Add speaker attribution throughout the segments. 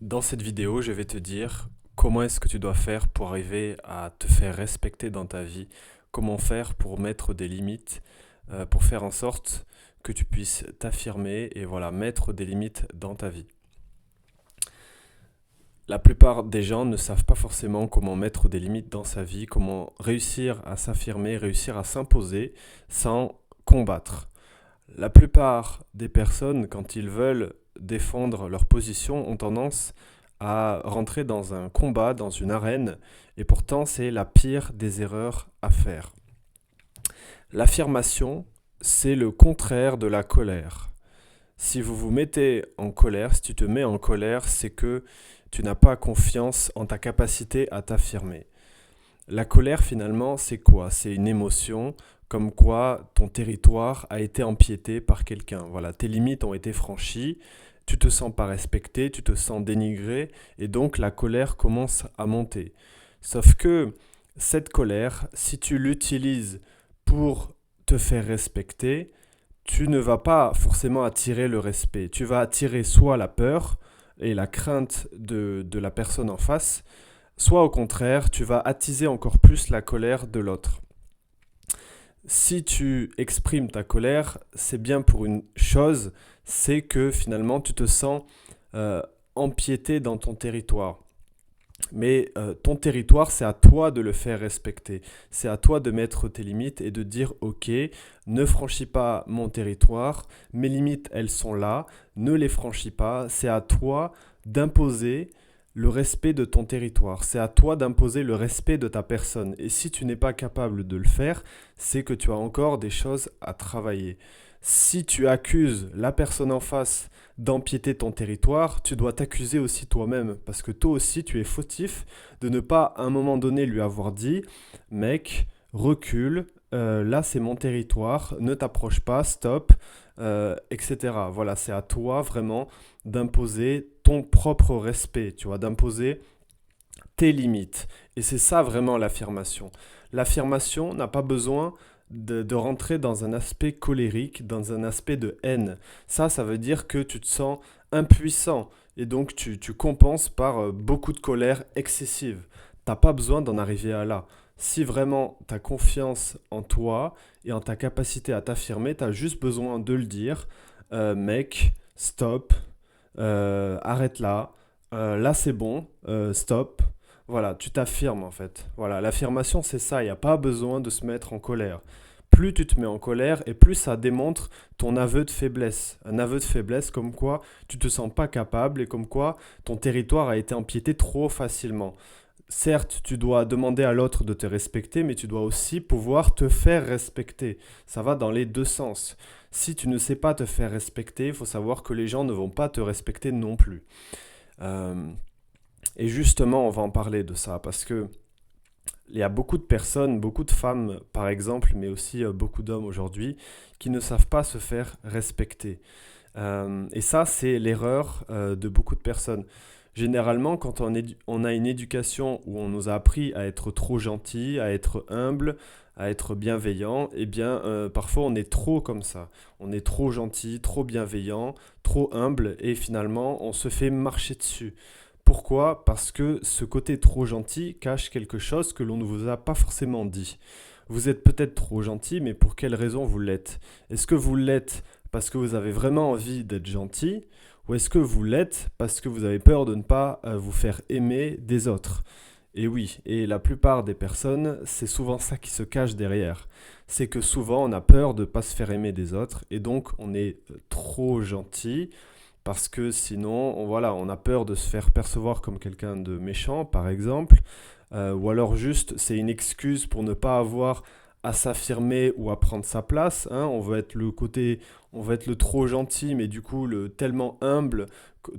Speaker 1: Dans cette vidéo, je vais te dire comment est-ce que tu dois faire pour arriver à te faire respecter dans ta vie, comment faire pour mettre des limites, pour faire en sorte que tu puisses t'affirmer et voilà, mettre des limites dans ta vie. La plupart des gens ne savent pas forcément comment mettre des limites dans sa vie, comment réussir à s'affirmer, réussir à s'imposer sans combattre. La plupart des personnes, quand ils veulent défendre leur position, ont tendance à rentrer dans un combat, dans une arène, et pourtant c'est la pire des erreurs à faire. L'affirmation, c'est le contraire de la colère. Si vous vous mettez en colère, si tu te mets en colère, c'est que tu n'as pas confiance en ta capacité à t'affirmer. La colère, finalement, c'est quoi? C'est une émotion comme quoi ton territoire a été empiété par quelqu'un. Voilà, tes limites ont été franchies, tu te sens pas respecté, tu te sens dénigré, et donc la colère commence à monter. Sauf que cette colère, si tu l'utilises pour te faire respecter, tu ne vas pas forcément attirer le respect. Tu vas attirer soit la peur et la crainte de la personne en face, soit au contraire, tu vas attiser encore plus la colère de l'autre. Si tu exprimes ta colère, c'est bien pour une chose, c'est que finalement tu te sens euh, empiété dans ton territoire. Mais ton territoire, c'est à toi de le faire respecter. C'est à toi de mettre tes limites et de dire ok, ne franchis pas mon territoire, mes limites, elles sont là, ne les franchis pas. C'est à toi d'imposer le respect de ton territoire. C'est à toi d'imposer le respect de ta personne. Et si tu n'es pas capable de le faire, c'est que tu as encore des choses à travailler. Si tu accuses la personne en face d'empiéter ton territoire, tu dois t'accuser aussi toi-même, parce que toi aussi tu es fautif de ne pas à un moment donné lui avoir dit, mec, recule, là c'est mon territoire, ne t'approche pas, stop, etc. Voilà, c'est à toi vraiment d'imposer ton propre respect, tu vois, d'imposer tes limites. Et c'est ça vraiment l'affirmation. L'affirmation n'a pas besoin de rentrer dans un aspect colérique, dans un aspect de haine. Ça veut dire que tu te sens impuissant et donc tu compenses par beaucoup de colère excessive. T'as pas besoin d'en arriver à là. Si vraiment tu as confiance en toi et en ta capacité à t'affirmer, tu as juste besoin de le dire. Mec, stop, arrête là, là c'est bon, stop. Voilà, tu t'affirmes en fait. Voilà, l'affirmation c'est ça, il n'y a pas besoin de se mettre en colère. Plus tu te mets en colère et plus ça démontre ton aveu de faiblesse. Un aveu de faiblesse comme quoi tu te sens pas capable et comme quoi ton territoire a été empiété trop facilement. Certes, tu dois demander à l'autre de te respecter, mais tu dois aussi pouvoir te faire respecter. Ça va dans les deux sens. Si tu ne sais pas te faire respecter, il faut savoir que les gens ne vont pas te respecter non plus. Euh, et justement, on va en parler de ça parce que il y a beaucoup de personnes, beaucoup de femmes par exemple, mais aussi beaucoup d'hommes aujourd'hui, qui ne savent pas se faire respecter. Et ça, c'est l'erreur de beaucoup de personnes. Généralement, quand on a une éducation où on nous a appris à être trop gentil, à être humble, à être bienveillant, eh bien, parfois on est trop comme ça. On est trop gentil, trop bienveillant, trop humble, et finalement, on se fait marcher dessus. Pourquoi? Parce que ce côté trop gentil cache quelque chose que l'on ne vous a pas forcément dit. Vous êtes peut-être trop gentil, mais pour quelle raison vous l'êtes? Est-ce que vous l'êtes parce que vous avez vraiment envie d'être gentil? Ou est-ce que vous l'êtes parce que vous avez peur de ne pas vous faire aimer des autres? Et oui, et la plupart des personnes, c'est souvent ça qui se cache derrière. C'est que souvent on a peur de ne pas se faire aimer des autres et donc on est trop gentil parce que sinon, voilà, on a peur de se faire percevoir comme quelqu'un de méchant, par exemple, ou alors juste c'est une excuse pour ne pas avoir à s'affirmer ou à prendre sa place. Hein. On veut être le trop gentil, mais du coup le tellement humble,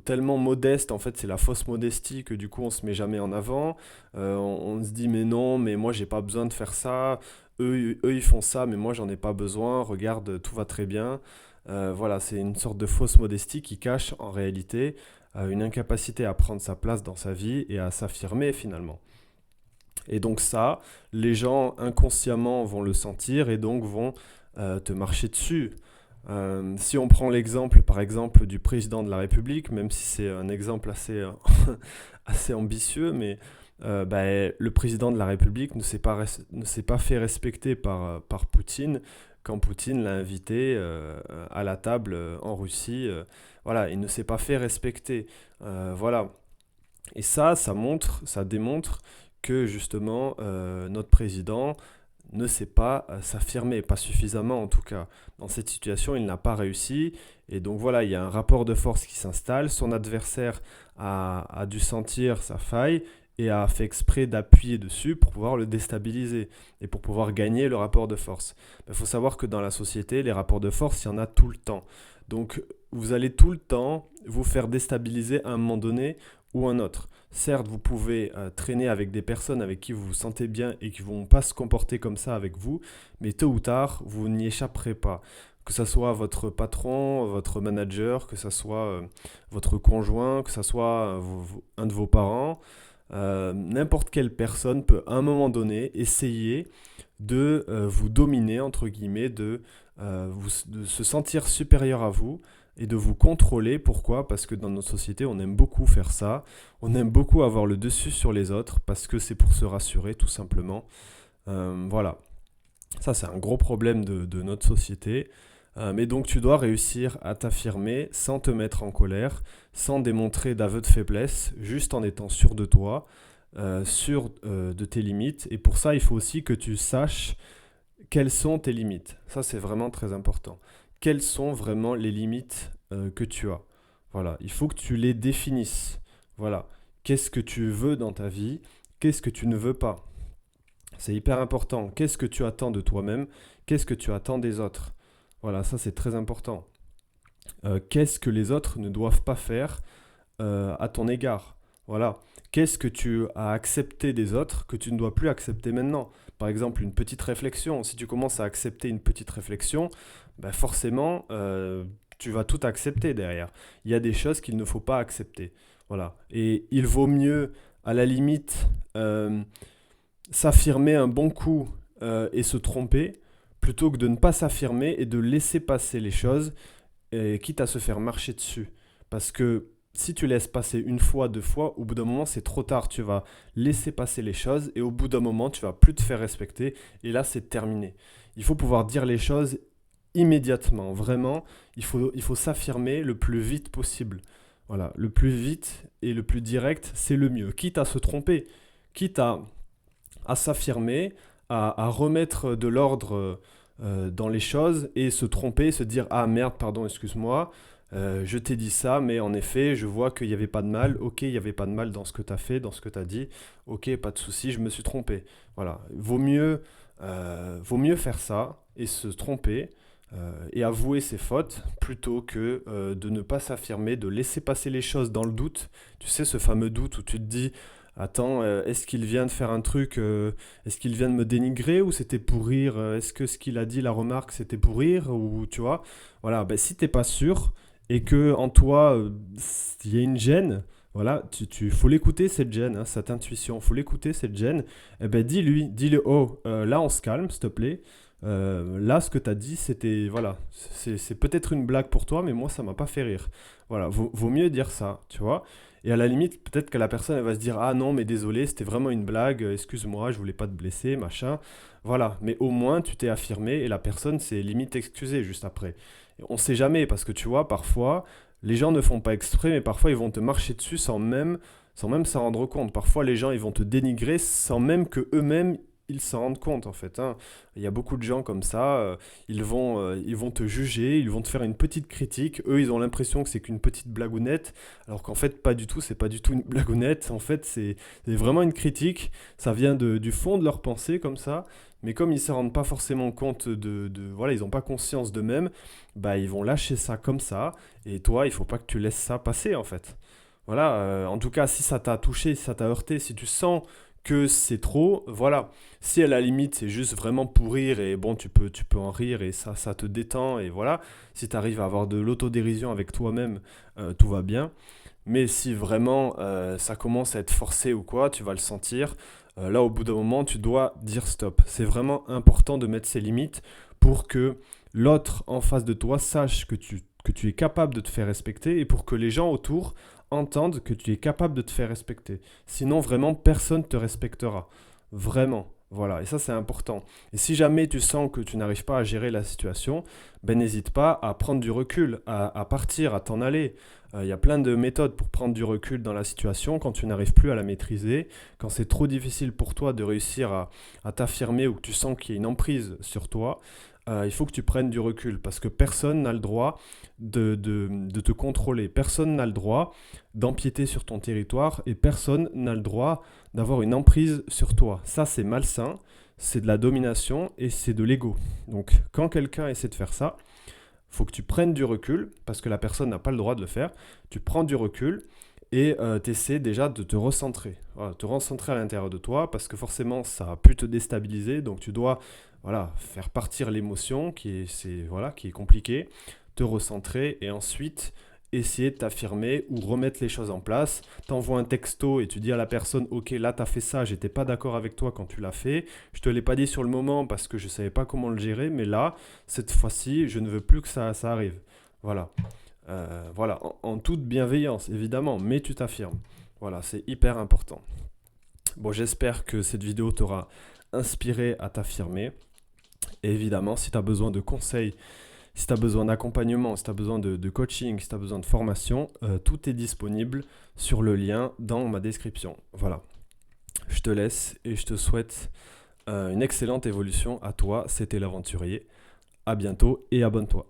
Speaker 1: tellement modeste. En fait, c'est la fausse modestie que du coup on se met jamais en avant. On se dit mais non, mais moi j'ai pas besoin de faire ça. Eux ils font ça, mais moi j'en ai pas besoin. Regarde, tout va très bien. Voilà, c'est une sorte de fausse modestie qui cache en réalité une incapacité à prendre sa place dans sa vie et à s'affirmer finalement. Et donc ça, les gens inconsciemment vont le sentir et donc vont te marcher dessus. Si on prend l'exemple, par exemple, du président de la République, même si c'est un exemple assez, assez ambitieux, mais le président de la République ne s'est pas fait respecter par Poutine quand Poutine l'a invité à la table en Russie. Voilà, il ne s'est pas fait respecter. Voilà. Et ça démontre que justement notre président ne sait pas s'affirmer, pas suffisamment en tout cas. Dans cette situation, il n'a pas réussi. Et donc voilà, il y a un rapport de force qui s'installe. Son adversaire a dû sentir sa faille et a fait exprès d'appuyer dessus pour pouvoir le déstabiliser et pour pouvoir gagner le rapport de force. Il faut savoir que dans la société, les rapports de force, il y en a tout le temps. Donc vous allez tout le temps vous faire déstabiliser à un moment donné ou un autre. Certes, vous pouvez traîner avec des personnes avec qui vous vous sentez bien et qui ne vont pas se comporter comme ça avec vous, mais tôt ou tard, vous n'y échapperez pas. Que ce soit votre patron, votre manager, que ce soit votre conjoint, que ce soit un de vos parents, n'importe quelle personne peut à un moment donné essayer de vous dominer, entre guillemets, de se sentir supérieur à vous et de vous contrôler. Pourquoi? Parce que dans notre société, on aime beaucoup faire ça. On aime beaucoup avoir le dessus sur les autres parce que c'est pour se rassurer, tout simplement. Voilà. Ça, c'est un gros problème de notre société. Mais donc, tu dois réussir à t'affirmer sans te mettre en colère, sans démontrer d'aveu de faiblesse, juste en étant sûr de toi, sûr de tes limites. Et pour ça, il faut aussi que tu saches quelles sont tes limites. Ça, c'est vraiment très important. Quelles sont vraiment les limites que tu as? Voilà, il faut que tu les définisses. Voilà, qu'est-ce que tu veux dans ta vie? Qu'est-ce que tu ne veux pas? C'est hyper important. Qu'est-ce que tu attends de toi-même? Qu'est-ce que tu attends des autres? Voilà, ça c'est très important. Qu'est-ce que les autres ne doivent pas faire à ton égard? Voilà. Qu'est-ce que tu as accepté des autres que tu ne dois plus accepter maintenant? Par exemple, une petite réflexion. Si tu commences à accepter une petite réflexion, ben forcément, tu vas tout accepter derrière. Il y a des choses qu'il ne faut pas accepter. Voilà. Et il vaut mieux, à la limite, s'affirmer un bon coup et se tromper, plutôt que de ne pas s'affirmer et de laisser passer les choses, quitte à se faire marcher dessus. Parce que si tu laisses passer une fois, deux fois, au bout d'un moment, c'est trop tard. Tu vas laisser passer les choses et au bout d'un moment, tu vas plus te faire respecter. Et là, c'est terminé. Il faut pouvoir dire les choses immédiatement. Vraiment, il faut s'affirmer le plus vite possible. Voilà, le plus vite et le plus direct, c'est le mieux. Quitte à se tromper, quitte à s'affirmer, à remettre de l'ordre dans les choses et se tromper, se dire ah merde, pardon, excuse-moi, je t'ai dit ça, mais en effet, je vois qu'il n'y avait pas de mal. Ok, il n'y avait pas de mal dans ce que tu as fait, dans ce que tu as dit. Ok, pas de souci, je me suis trompé. Voilà, vaut mieux faire ça et se tromper et avouer ses fautes plutôt que de ne pas s'affirmer, de laisser passer les choses dans le doute. Tu sais, ce fameux doute où tu te dis attends, est-ce qu'il vient de faire un truc, est-ce qu'il vient de me dénigrer ou c'était pour rire? Est-ce que ce qu'il a dit, la remarque, c'était pour rire ou tu vois? Voilà, ben, si t'es pas sûr et que en toi il y a une gêne, voilà, faut l'écouter cette gêne, hein, cette intuition, faut l'écouter cette gêne. Eh ben dis-lui, oh, là on se calme, s'il te plaît. Là, ce que tu as dit, c'était, voilà, c'est peut-être une blague pour toi, mais moi, ça m'a pas fait rire. Voilà, vaut mieux dire ça, tu vois. Et à la limite, peut-être que la personne, elle va se dire, ah non, mais désolé, c'était vraiment une blague, excuse-moi, je voulais pas te blesser, machin. Voilà, mais au moins, tu t'es affirmé et la personne s'est limite excusée juste après. Et on sait jamais, parce que tu vois, parfois, les gens ne font pas exprès, mais parfois, ils vont te marcher dessus sans même s'en rendre compte. Parfois, les gens, ils vont te dénigrer sans même que eux-mêmes ils s'en rendent compte en fait, hein. Il y a beaucoup de gens comme ça, ils vont te juger, ils vont te faire une petite critique. Eux, ils ont l'impression que c'est qu'une petite blagounette, alors qu'en fait, pas du tout, c'est pas du tout une blagounette. En fait, c'est vraiment une critique. Ça vient du fond de leur pensée comme ça. Mais comme ils ne se rendent pas forcément compte voilà, ils n'ont pas conscience d'eux-mêmes, bah ils vont lâcher ça comme ça. Et toi, il faut pas que tu laisses ça passer en fait. Voilà, en tout cas, si ça t'a touché, si ça t'a heurté, si tu sens que c'est trop, voilà. Si à la limite c'est juste vraiment pour rire et bon, tu peux en rire et ça te détend et voilà. Si tu arrives à avoir de l'autodérision avec toi-même, tout va bien. Mais si vraiment ça commence à être forcé ou quoi, tu vas le sentir. Là, au bout d'un moment, tu dois dire stop. C'est vraiment important de mettre ses limites pour que l'autre en face de toi sache que tu es capable de te faire respecter et pour que les gens autour entendent que tu es capable de te faire respecter. Sinon, vraiment, personne ne te respectera. Vraiment. Voilà, et ça c'est important. Et si jamais tu sens que tu n'arrives pas à gérer la situation, ben n'hésite pas à prendre du recul, à partir, à t'en aller. Il y a plein de méthodes pour prendre du recul dans la situation quand tu n'arrives plus à la maîtriser, quand c'est trop difficile pour toi de réussir à t'affirmer ou que tu sens qu'il y a une emprise sur toi. Il faut que tu prennes du recul parce que personne n'a le droit de te contrôler. Personne n'a le droit d'empiéter sur ton territoire et personne n'a le droit d'avoir une emprise sur toi. Ça, c'est malsain, c'est de la domination et c'est de l'ego. Donc, quand quelqu'un essaie de faire ça, il faut que tu prennes du recul parce que la personne n'a pas le droit de le faire. Tu prends du recul et tu essaies déjà de te recentrer. Voilà, te recentrer à l'intérieur de toi parce que forcément, ça a pu te déstabiliser. Donc, tu dois voilà, faire partir l'émotion qui est compliquée, te recentrer et ensuite essayer de t'affirmer ou remettre les choses en place. T'envoies un texto et tu dis à la personne ok là t'as fait ça, j'étais pas d'accord avec toi quand tu l'as fait, je te l'ai pas dit sur le moment parce que je savais pas comment le gérer, mais là cette fois-ci je ne veux plus que ça arrive. Voilà. Voilà, en toute bienveillance évidemment, mais tu t'affirmes. Voilà, c'est hyper important. Bon, j'espère que cette vidéo t'aura inspiré à t'affirmer. Et évidemment, si tu as besoin de conseils, si tu as besoin d'accompagnement, si tu as besoin de coaching, si tu as besoin de formation, tout est disponible sur le lien dans ma description. Voilà. Je te laisse et je te souhaite une excellente évolution à toi. C'était l'aventurier. À bientôt et abonne-toi.